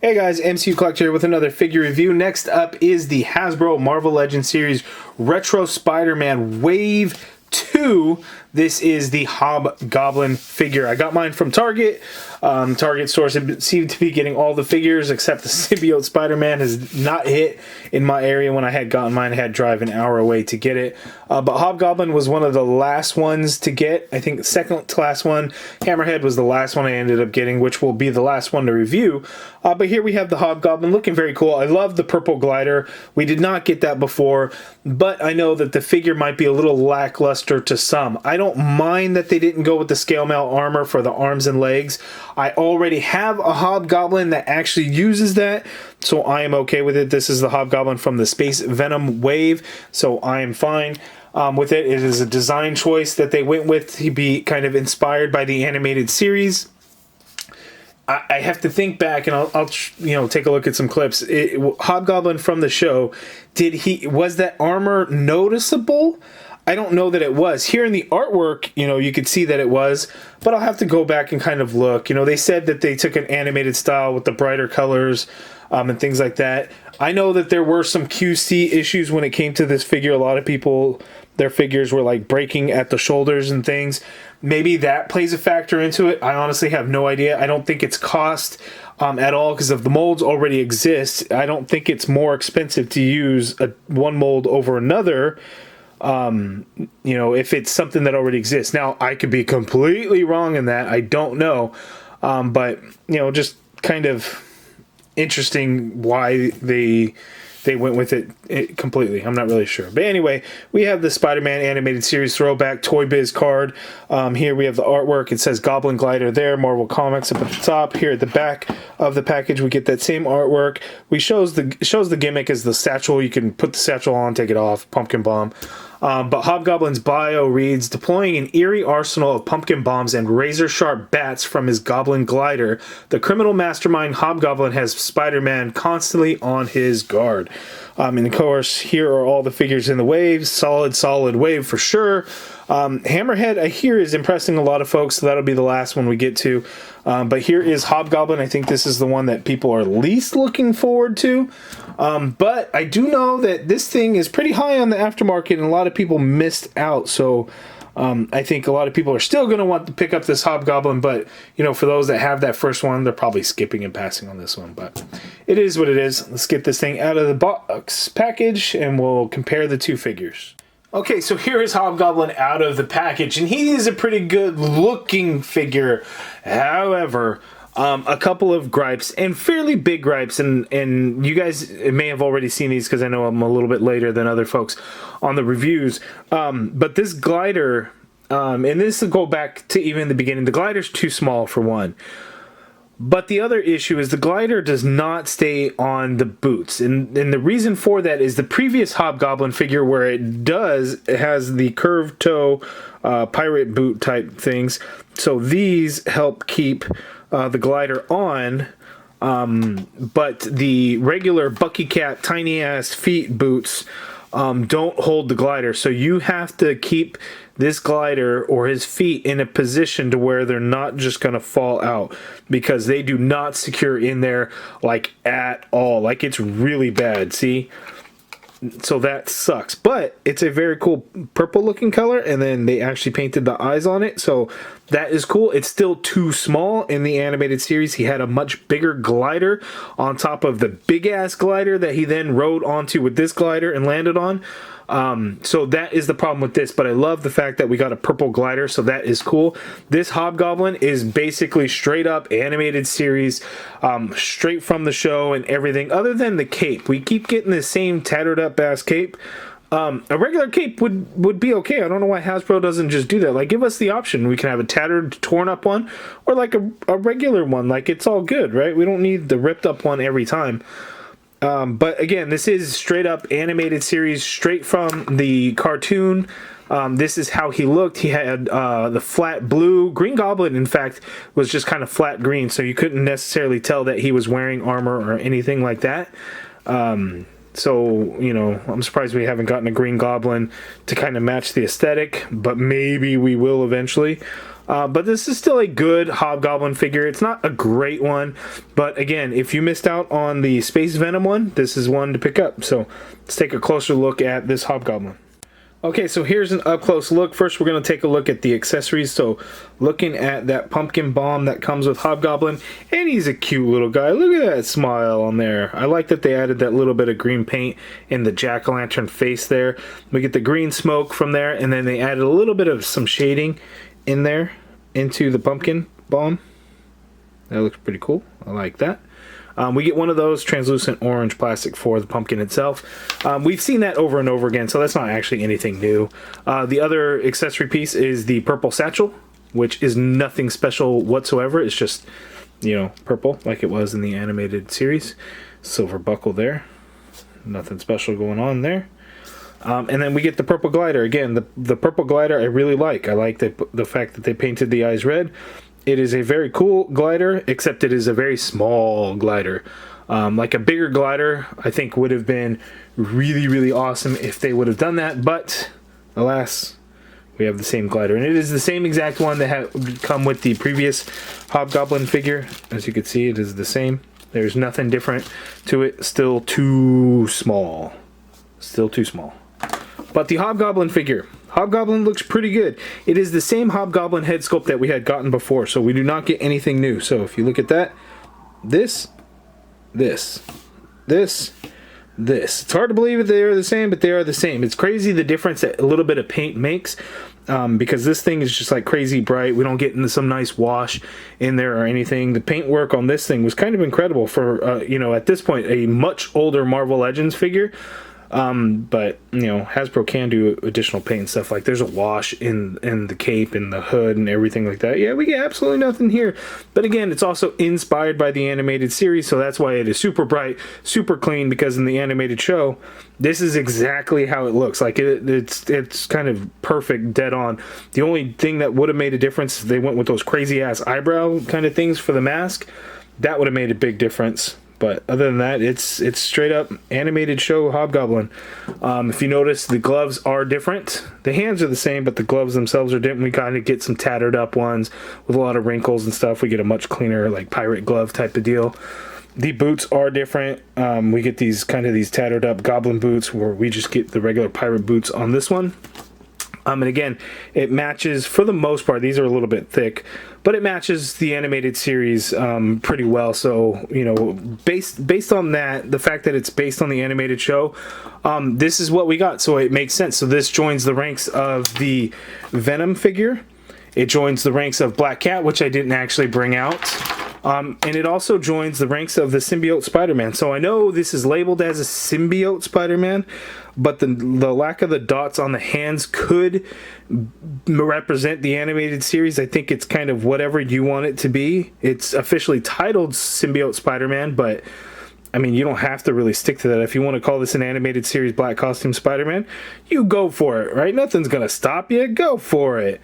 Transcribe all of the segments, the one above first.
Hey guys, MCU Collector here with another figure review. Next up is the Hasbro Marvel Legends Series Retro Spider-Man Wave 2. This is the Hobgoblin figure. I got mine from Target. Target stores seem to be getting all the figures except the symbiote Spider-Man has not hit in my area. When I had gotten mine, I had to drive an hour away to get it. But Hobgoblin was one of the last ones to get. I think the second to last one. Hammerhead was the last one I ended up getting, which will be the last one to review. But here we have the Hobgoblin looking very cool. I love the purple glider. We did not get that before, but I know that the figure might be a little lackluster to some. I don't mind that they didn't go with the scale mail armor for the arms and legs. I already have a Hobgoblin that actually uses that, so I am okay with it. This is the Hobgoblin from the Space Venom Wave, so I am fine with it. It is a design choice that they went with to be kind of inspired by the animated series. I have to think back, and I'll take a look at some clips. Hobgoblin from the show, was that armor noticeable? I don't know that it was. Here in the artwork, you could see that it was, but I'll have to go back and kind of look. They said that they took an animated style with the brighter colors and things like that. I know that there were some QC issues when it came to this figure. A lot of people, their figures were like breaking at the shoulders and things. Maybe that plays a factor into it. I honestly have no idea. I don't think it's cost at all, because if the molds already exist, I don't think it's more expensive to use one mold over another. If it's something that already exists. Now, I could be completely wrong in that. I don't know. But, just kind of interesting why they went with it completely. I'm not really sure. But anyway, we have the Spider-Man animated series throwback Toy Biz card. Here we have the artwork. It says Goblin Glider there, Marvel Comics up at the top. Here at the back of the package, we get that same artwork. Shows the gimmick as the satchel. You can put the satchel on, take it off, pumpkin bomb. But Hobgoblin's bio reads, deploying an eerie arsenal of pumpkin bombs and razor-sharp bats from his goblin glider, the criminal mastermind Hobgoblin has Spider-Man constantly on his guard. And of course, here are all the figures in the wave. Solid wave for sure. Hammerhead, I hear, is impressing a lot of folks, so that'll be the last one we get to. But here is Hobgoblin. I think this is the one that people are least looking forward to. But I do know that this thing is pretty high on the aftermarket, and a lot of people missed out. So I think a lot of people are still going to want to pick up this Hobgoblin. But, for those that have that first one, they're probably skipping and passing on this one. But it is what it is. Let's get this thing out of the box package, and we'll compare the two figures. Okay, so here is Hobgoblin out of the package, and he is a pretty good looking figure. However, a couple of gripes, and fairly big gripes, and you guys may have already seen these because I know I'm a little bit later than other folks on the reviews. But this glider, and this will go back to even the beginning, the glider's too small for one. But the other issue is the glider does not stay on the boots. And the reason for that is the previous Hobgoblin figure, where it has the curved toe pirate boot type things. So these help keep the glider on. But the regular Bucky Cat tiny ass feet boots don't hold the glider. So you have to keep this glider or his feet in a position to where they're not just going to fall out, because they do not secure in there like at all. Like, it's really bad. See? So that sucks, but it's a very cool purple looking color, and then they actually painted the eyes on it, so that is cool. It's still too small. In the animated series, he had a much bigger glider on top of the big ass glider that he then rode onto with this glider and landed on. So that is the problem with this, but I love the fact that we got a purple glider, so that is cool. This Hobgoblin is basically straight up animated series, straight from the show and everything, other than the cape. We keep getting the same tattered up ass cape. A regular cape would be okay. I don't know why Hasbro doesn't just do that. Like, give us the option. We can have a tattered, torn up one, or like a regular one. Like, it's all good, right? We don't need the ripped up one every time. But again, this is straight up animated series, straight from the cartoon. This is how he looked. He had the flat blue. Green Goblin, in fact, was just kind of flat green, so you couldn't necessarily tell that he was wearing armor or anything like that. So, you know, I'm surprised we haven't gotten a green Goblin to kind of match the aesthetic, but maybe we will eventually. But this is still a good Hobgoblin figure. It's not a great one, but again, if you missed out on the Space Venom one, this is one to pick up. So let's take a closer look at this Hobgoblin. Okay, so here's an up-close look. First, we're going to take a look at the accessories. So looking at that pumpkin bomb that comes with Hobgoblin, and he's a cute little guy. Look at that smile on there. I like that they added that little bit of green paint in the jack-o'-lantern face there. We get the green smoke from there, and then they added a little bit of some shading in there into the pumpkin bomb. That looks pretty cool. I like that. We get one of those translucent orange plastic for the pumpkin itself. We've seen that over and over again, so that's not actually anything new. The other accessory piece is the purple satchel, which is nothing special whatsoever. It's just, you know, purple like it was in the animated series. Silver buckle there. Nothing special going on there. And then we get the purple glider. Again, the purple glider I really like. I like the fact that they painted the eyes red. It is a very cool glider, except it is a very small glider. Like a bigger glider, I think would have been really, really awesome if they would have done that. But, alas, we have the same glider. And it is the same exact one that had come with the previous Hobgoblin figure. As you can see, it is the same. There's nothing different to it. Still too small. Still too small. But the Hobgoblin figure. Hobgoblin looks pretty good. It is the same Hobgoblin head sculpt that we had gotten before, so we do not get anything new. So if you look at that, this. It's hard to believe that they are the same, but they are the same. It's crazy the difference that a little bit of paint makes, because this thing is just like crazy bright. We don't get into some nice wash in there or anything. The paint work on this thing was kind of incredible for, you know, at this point, a much older Marvel Legends figure. But you know, Hasbro can do additional paint and stuff. Like there's a wash in the cape and the hood and everything like that. Yeah, we get absolutely nothing here. But again, it's also inspired by the animated series, so that's why it is super bright, super clean, because in the animated show, this is exactly how it looks. Like it's kind of perfect, dead on. The only thing that would have made a difference, they went with those crazy ass eyebrow kind of things for the mask. That would have made a big difference. But other than that, it's straight up animated show Hobgoblin. If you notice, the gloves are different. The hands are the same, but the gloves themselves are different. We kind of get some tattered up ones with a lot of wrinkles and stuff. We get a much cleaner, like pirate glove type of deal. The boots are different. We get these tattered up goblin boots, where we just get the regular pirate boots on this one. And again, it matches, for the most part, these are a little bit thick, but it matches the animated series pretty well. So, you know, based on that, the fact that it's based on the animated show, this is what we got. So it makes sense. So this joins the ranks of the Venom figure. It joins the ranks of Black Cat, which I didn't actually bring out. And it also joins the ranks of the symbiote Spider-Man. So I know this is labeled as a symbiote Spider-Man, but the lack of the dots on the hands could represent the animated series. I think it's kind of whatever you want it to be. It's officially titled Symbiote Spider-Man, but I mean, you don't have to really stick to that. If you want to call this an animated series Black Costume Spider-Man, you go for it, right? Nothing's going to stop you. Go for it.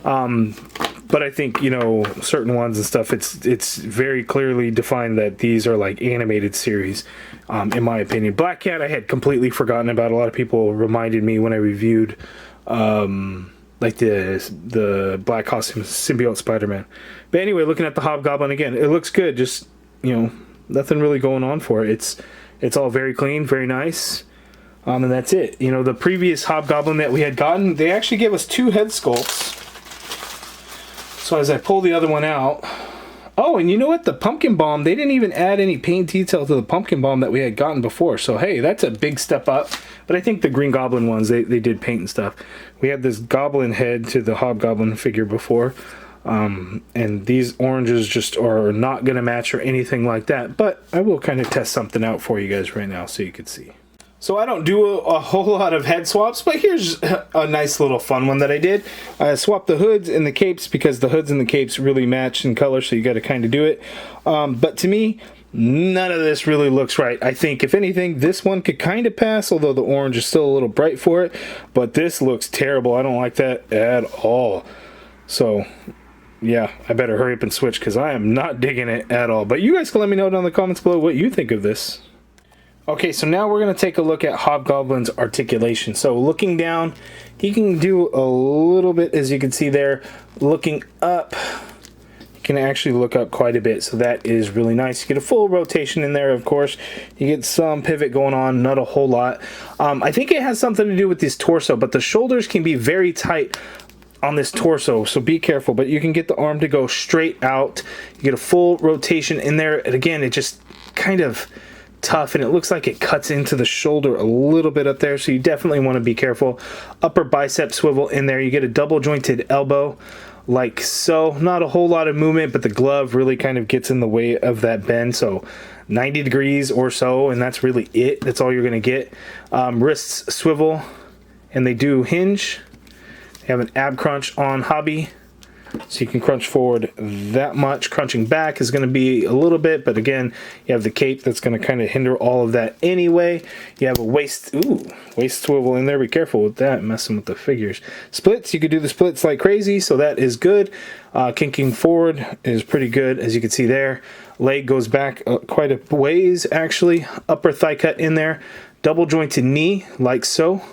But I think, you know, certain ones and stuff, it's very clearly defined that these are like animated series, in my opinion. Black Cat I had completely forgotten about. A lot of people reminded me when I reviewed like the Black Costume Symbiote Spider-Man. But anyway, looking at the Hobgoblin again, it looks good. Just, you know, nothing really going on for it. It's all very clean, very nice. And that's it. You know, the previous Hobgoblin that we had gotten, they actually gave us 2 head sculpts. So as I pull the other one out, oh, and you know what? The pumpkin bomb, they didn't even add any paint detail to the pumpkin bomb that we had gotten before. So hey, that's a big step up. But I think the Green Goblin ones, they did paint and stuff. We had this goblin head to the Hobgoblin figure before. And these oranges just are not going to match or anything like that. But I will kind of test something out for you guys right now so you can see. So I don't do a whole lot of head swaps, but here's a nice little fun one that I did. I swapped the hoods and the capes because the hoods and the capes really match in color, so you got to kind of do it. But to me, none of this really looks right. I think, if anything, this one could kind of pass, although the orange is still a little bright for it. But this looks terrible. I don't like that at all. So yeah, I better hurry up and switch because I am not digging it at all. But you guys can let me know down in the comments below what you think of this. Okay, so now we're going to take a look at Hobgoblin's articulation. So looking down, he can do a little bit, as you can see there. Looking up, you can actually look up quite a bit, so that is really nice. You get a full rotation in there, of course. You get some pivot going on, not a whole lot. I think it has something to do with his torso, but the shoulders can be very tight on this torso, so be careful. But you can get the arm to go straight out. You get a full rotation in there, and again, it just kind of tough, and it looks like it cuts into the shoulder a little bit up there, so you definitely want to be careful. Upper bicep swivel in there. You get a double jointed elbow like so. Not a whole lot of movement, but the glove really kind of gets in the way of that bend, so 90 degrees or so, and that's really it. That's all you're going to get. Wrists swivel, and they do hinge. They have an ab crunch on Hobby, so you can crunch forward that much. Crunching back is going to be a little bit, but again, you have the cape that's going to kind of hinder all of that anyway. You have a waist swivel in there. Be careful with that, messing with the figures. Splits, you could do the splits like crazy, so that is good. Kinking forward is pretty good, as you can see there. Leg goes back quite a ways, actually. Upper thigh cut in there. Double jointed knee, like so.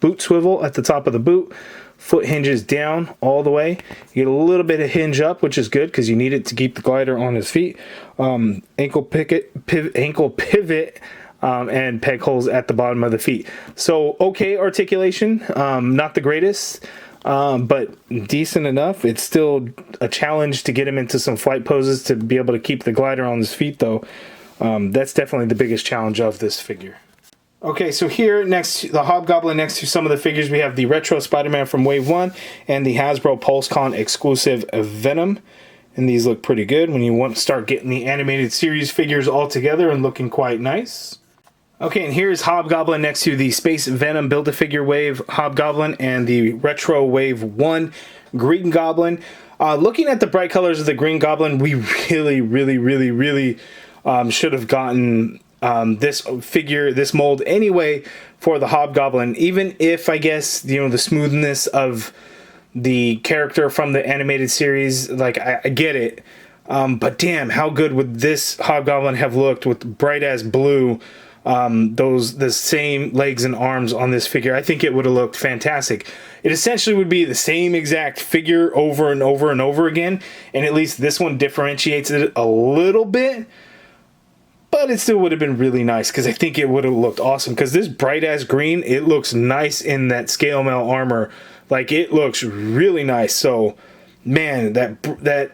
Boot swivel at the top of the boot. Foot hinges down all the way. You get a little bit of hinge up, which is good because you need it to keep the glider on his feet. Ankle pivot, and peg holes at the bottom of the feet. So okay articulation, not the greatest, but decent enough. It's still a challenge to get him into some flight poses to be able to keep the glider on his feet, though. That's definitely the biggest challenge of this figure. Okay, so here next to the Hobgoblin, next to some of the figures, we have the Retro Spider-Man from Wave 1 and the Hasbro PulseCon exclusive Venom. And these look pretty good when you want to start getting the animated series figures all together and looking quite nice. Okay, and here's Hobgoblin next to the Space Venom Build-A-Figure Wave Hobgoblin and the Retro Wave 1 Green Goblin. Looking at the bright colors of the Green Goblin, we really should have gotten this figure, this mold anyway for the Hobgoblin, even if I guess, you know, the smoothness of the character from the animated series, like I get it, but damn, how good would this Hobgoblin have looked with bright as blue, the same legs and arms on this figure? I think it would have looked fantastic. It essentially would be the same exact figure over and over and over again, and at least this one differentiates it a little bit. But it still would have been really nice because I think it would have looked awesome. Because this bright ass green, it looks nice in that scale mail armor. Like, it looks really nice. So, man, that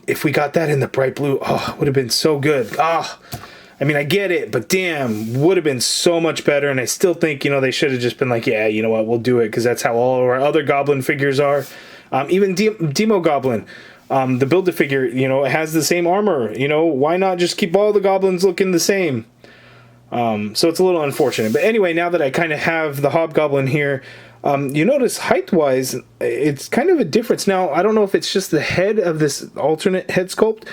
if we got that in the bright blue, oh, it would have been so good. I mean, I get it, but damn, would have been so much better. And I still think, you know, they should have just been like, yeah, you know what, we'll do it because that's how all of our other Goblin figures are. Even Demo Goblin. The Build-A-Figure, you know, it has the same armor. You know, why not just keep all the goblins looking the same? So it's a little unfortunate. But anyway, now that I kind of have the Hobgoblin here, you notice height-wise, it's kind of a difference. Now, I don't know if it's just the head of this alternate head sculpt,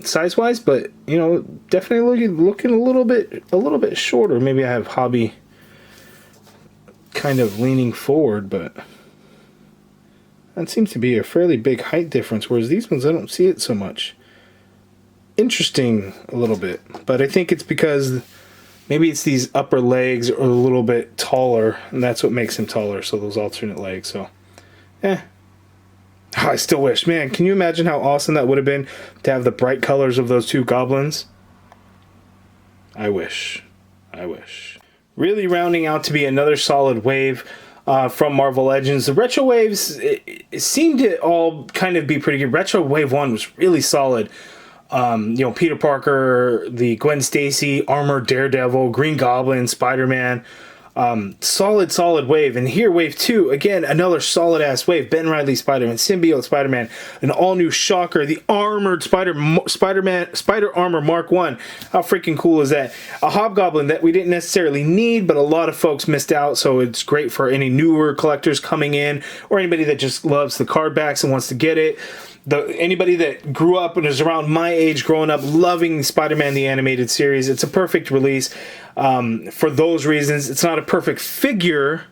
size-wise, but, you know, definitely looking a little bit shorter. Maybe I have Hobby kind of leaning forward, but that seems to be a fairly big height difference, whereas these ones, I don't see it so much. Interesting a little bit, but I think it's because maybe it's these upper legs are a little bit taller, and that's what makes him taller, so those alternate legs, so, I still wish, man, can you imagine how awesome that would have been to have the bright colors of those two goblins? I wish. Really rounding out to be another solid wave from Marvel Legends. The Retro Waves it seemed to all kind of be pretty good. Retro Wave 1 was really solid. You know, Peter Parker, the Gwen Stacy, Armor, Daredevil, Green Goblin, Spider-Man. Solid wave. And here, Wave 2, again, another solid-ass wave. Ben Reilly Spider-Man, Symbiote Spider-Man, an all-new Shocker, the Armored Spider Armor Mark 1. How freaking cool is that? A Hobgoblin that we didn't necessarily need, but a lot of folks missed out, so it's great for any newer collectors coming in, or anybody that just loves the card backs and wants to get it. Anybody that grew up and is around my age growing up loving Spider-Man the Animated Series, it's a perfect release. For those reasons, it's not a perfect figure,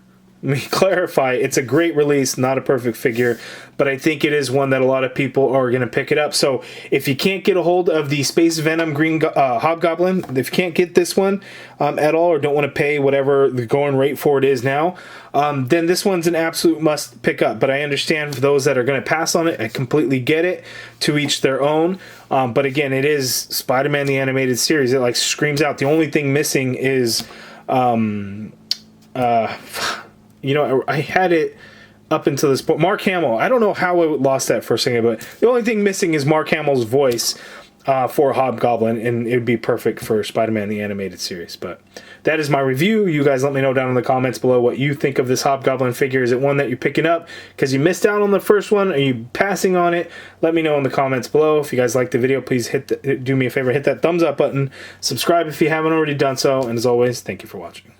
let me clarify, it's a great release, not a perfect figure, but I think it is one that a lot of people are going to pick it up. So if you can't get a hold of the Space Venom Green Hobgoblin, if you can't get this one at all, or don't want to pay whatever the going rate for it is now, then this one's an absolute must pick up. But I understand for those that are going to pass on it, I completely get it, to each their own. But again, it is Spider-Man the Animated Series. It like screams out. The only thing missing is... you know, I had it up until this point. Mark Hamill. I don't know how I lost that for a second, but the only thing missing is Mark Hamill's voice for Hobgoblin, and it would be perfect for Spider-Man the Animated Series. But that is my review. You guys let me know down in the comments below what you think of this Hobgoblin figure. Is it one that you're picking up because you missed out on the first one? Are you passing on it? Let me know in the comments below. If you guys like the video, please do me a favor, hit that thumbs up button. Subscribe if you haven't already done so. And as always, thank you for watching.